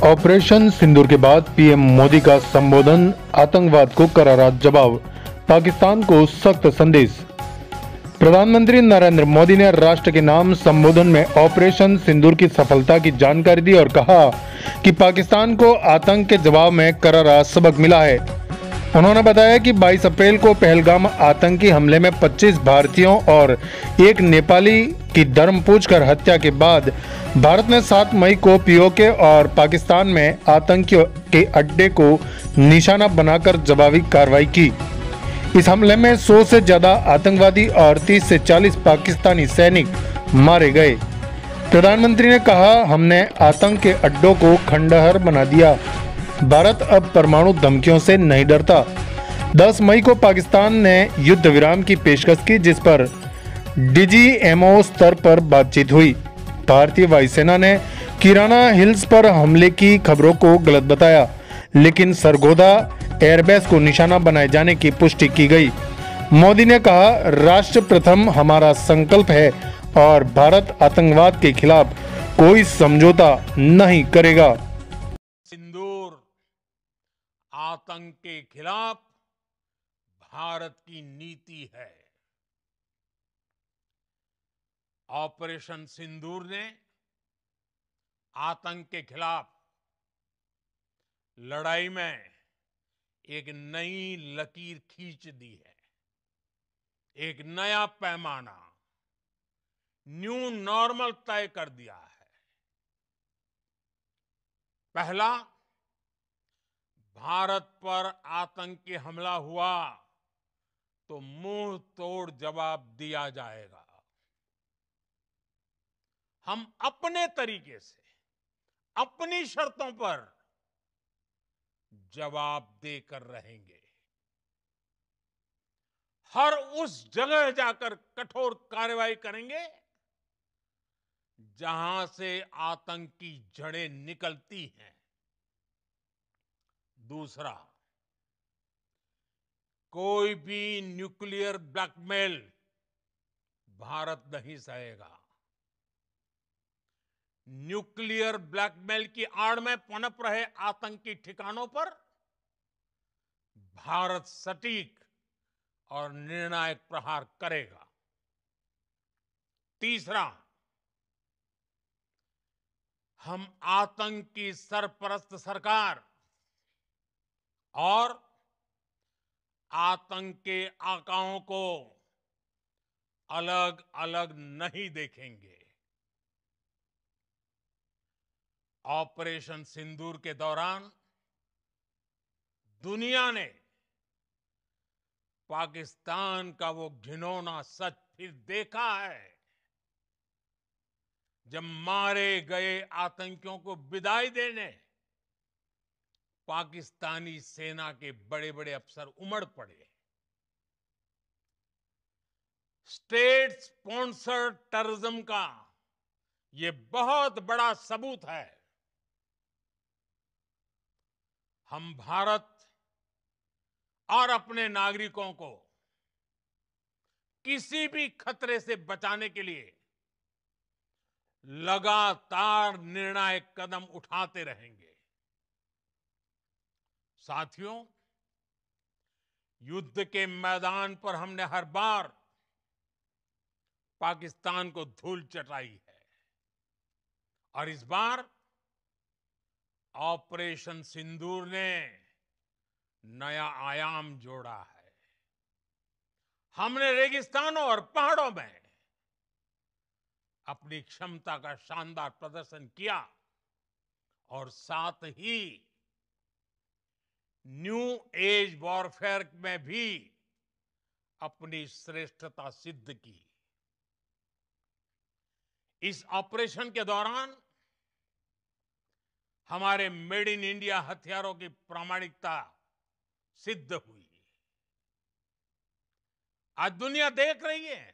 Operation सिंदूर के बाद PM Modi का संबोधन, आतंकवाद को करारा जवाब, पाकिस्तान को सख्त संदेश। प्रधानमंत्री नरेंद्र मोदी ने राष्ट्र के नाम संबोधन में ऑपरेशन सिंदूर की सफलता की जानकारी दी और कहा कि पाकिस्तान को आतंक के जवाब में करारा सबक मिला है। उन्होंने बताया कि 22 अप्रैल को पहलगाम आतंकी हमले में 25 भारतीयों और एक नेपाली की धर्म पूछकर हत्या के बाद भारत ने 7 मई को पीओके और पाकिस्तान में आतंकियों के अड्डे को निशाना बनाकर जवाबी कार्रवाई की। इस हमले में 100 से ज्यादा आतंकवादी और 30 से 40 पाकिस्तानी सैनिक मारे गए। प्रधानमंत्री ने कहा, हमने आतंक के अड्डों को खंडहर बना दिया। भारत अब परमाणु धमकियों से नहीं डरता। 10 मई को पाकिस्तान ने युद्ध विराम की पेशकश की, जिस पर डीजीएमओ स्तर पर बातचीत हुई। भारतीय वायुसेना ने किराना हिल्स पर हमले की खबरों को गलत बताया, लेकिन सरगोधा एयरबेस को निशाना बनाए जाने की पुष्टि की गई। मोदी ने कहा, राष्ट्र प्रथम हमारा संकल्प है और भारत आतंकवाद के खिलाफ कोई समझौता नहीं करेगा। सिंदूर आतंक के खिलाफ भारत की नीति है। ऑपरेशन सिंदूर ने आतंक के खिलाफ लड़ाई में एक नई लकीर खींच दी है, एक नया पैमाना, न्यू नॉर्मल तय कर दिया है। पहला, भारत पर आतंकी हमला हुआ तो मुंह तोड़ जवाब दिया जाएगा। हम अपने तरीके से, अपनी शर्तों पर जवाब देकर रहेंगे। हर उस जगह जाकर कठोर कार्रवाई करेंगे जहां से आतंक की जड़ें निकलती हैं। दूसरा, कोई भी न्यूक्लियर ब्लैकमेल भारत नहीं सहेगा। न्यूक्लियर ब्लैकमेल की आड़ में पनप रहे आतंकी ठिकानों पर भारत सटीक और निर्णायक प्रहार करेगा। तीसरा, हम आतंक की सरपरस्त सरकार और आतंक के आकाओं को अलग अलग नहीं देखेंगे। ऑपरेशन सिंदूर के दौरान दुनिया ने पाकिस्तान का वो घिनौना सच फिर देखा है, जब मारे गए आतंकियों को विदाई देने पाकिस्तानी सेना के बड़े बड़े अफसर उमड़ पड़े। स्टेट स्पॉन्सर्ड टेररिज्म का ये बहुत बड़ा सबूत है। हम भारत और अपने नागरिकों को किसी भी खतरे से बचाने के लिए लगातार निर्णायक कदम उठाते रहेंगे। साथियों, युद्ध के मैदान पर हमने हर बार पाकिस्तान को धूल चटाई है और इस बार ऑपरेशन सिंदूर ने नया आयाम जोड़ा है। हमने रेगिस्तानों और पहाड़ों में अपनी क्षमता का शानदार प्रदर्शन किया और साथ ही न्यू एज वॉरफेयर में भी अपनी श्रेष्ठता सिद्ध की। इस ऑपरेशन के दौरान हमारे मेड इन इंडिया हथियारों की प्रामाणिकता सिद्ध हुई। आज दुनिया देख रही है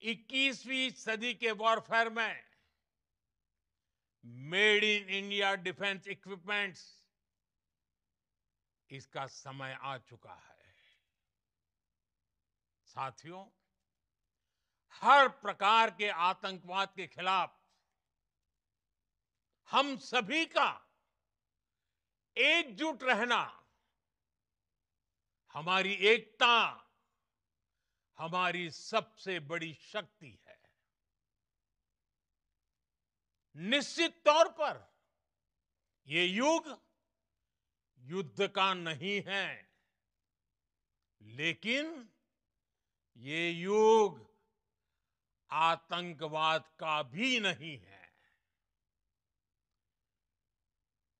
21वीं सदी के वॉरफेयर में made in India defence equipments, इसका समय आ चुका है। साथियों, हर प्रकार के आतंकवाद के खिलाफ हम सभी का एकजुट रहना हमारी एकता, हमारी सबसे बड़ी शक्ति है। निश्चित तौर पर ये युग युद्ध का नहीं है, लेकिन ये युग आतंकवाद का भी नहीं है।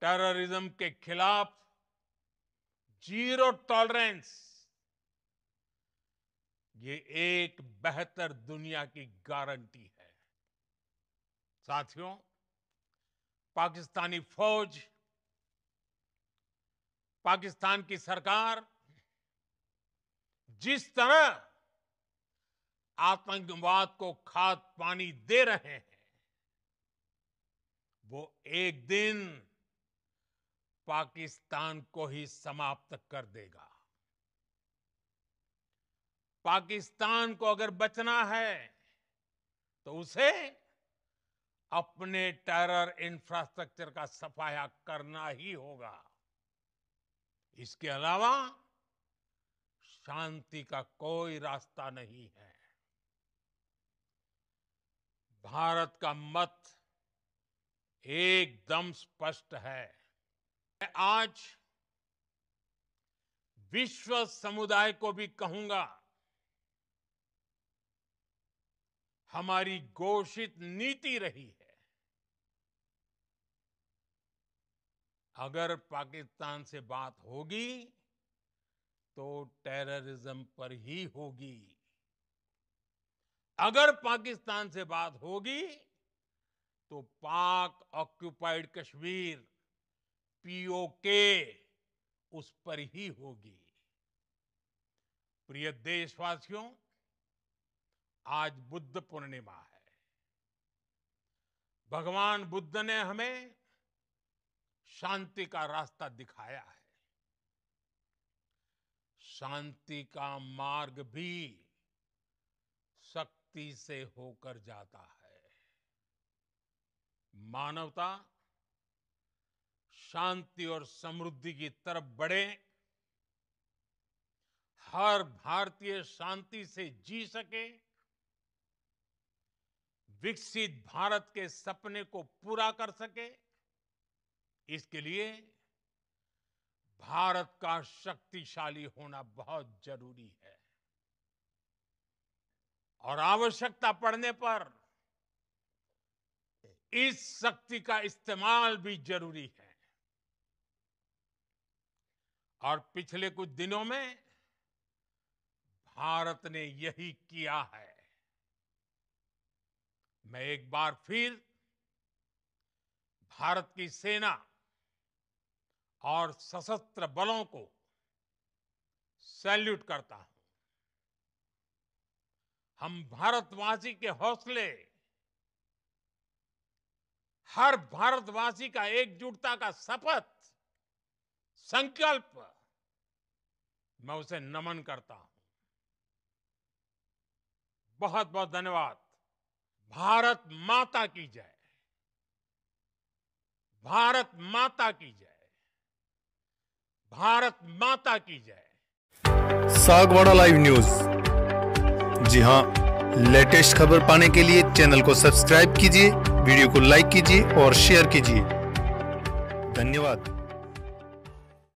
टेररिज्म के खिलाफ जीरो टॉलरेंस, ये एक बेहतर दुनिया की गारंटी है। साथियों, पाकिस्तानी फौज, पाकिस्तान की सरकार जिस तरह आतंकवाद को खाद पानी दे रहे हैं, वो एक दिन पाकिस्तान को ही समाप्त कर देगा। पाकिस्तान को अगर बचना है तो उसे अपने टेरर इंफ्रास्ट्रक्चर का सफाया करना ही होगा। इसके अलावा शांति का कोई रास्ता नहीं है। भारत का मत एकदम स्पष्ट है। मैं आज विश्व समुदाय को भी कहूंगा, हमारी घोषित नीति रही है, अगर पाकिस्तान से बात होगी तो टेररिज्म पर ही होगी। अगर पाकिस्तान से बात होगी तो पाक ऑक्युपाइड कश्मीर, पीओके, उस पर ही होगी। प्रिय देशवासियों, आज बुद्ध पूर्णिमा है। भगवान बुद्ध ने हमें शांति का रास्ता दिखाया है। शांति का मार्ग भी शक्ति से होकर जाता है। मानवता शांति और समृद्धि की तरफ बढ़े, हर भारतीय शांति से जी सके, विकसित भारत के सपने को पूरा कर सके, इसके लिए भारत का शक्तिशाली होना बहुत जरूरी है। और आवश्यकता पड़ने पर इस शक्ति का इस्तेमाल भी जरूरी है। और पिछले कुछ दिनों में भारत ने यही किया है। मैं एक बार फिर भारत की सेना और सशस्त्र बलों को सैल्यूट करता हूं। हम भारतवासी के हौसले, हर भारतवासी का एकजुटता का शपथ, संकल्प, मैं उसे नमन करता हूं। बहुत बहुत धन्यवाद। भारत माता की जय। भारत माता की जय। भारत माता की जय। Sagwara live news. जी हां, लेटेस्ट खबर पाने के लिए चैनल को सब्सक्राइब कीजिए, वीडियो को लाइक कीजिए और शेयर कीजिए। धन्यवाद।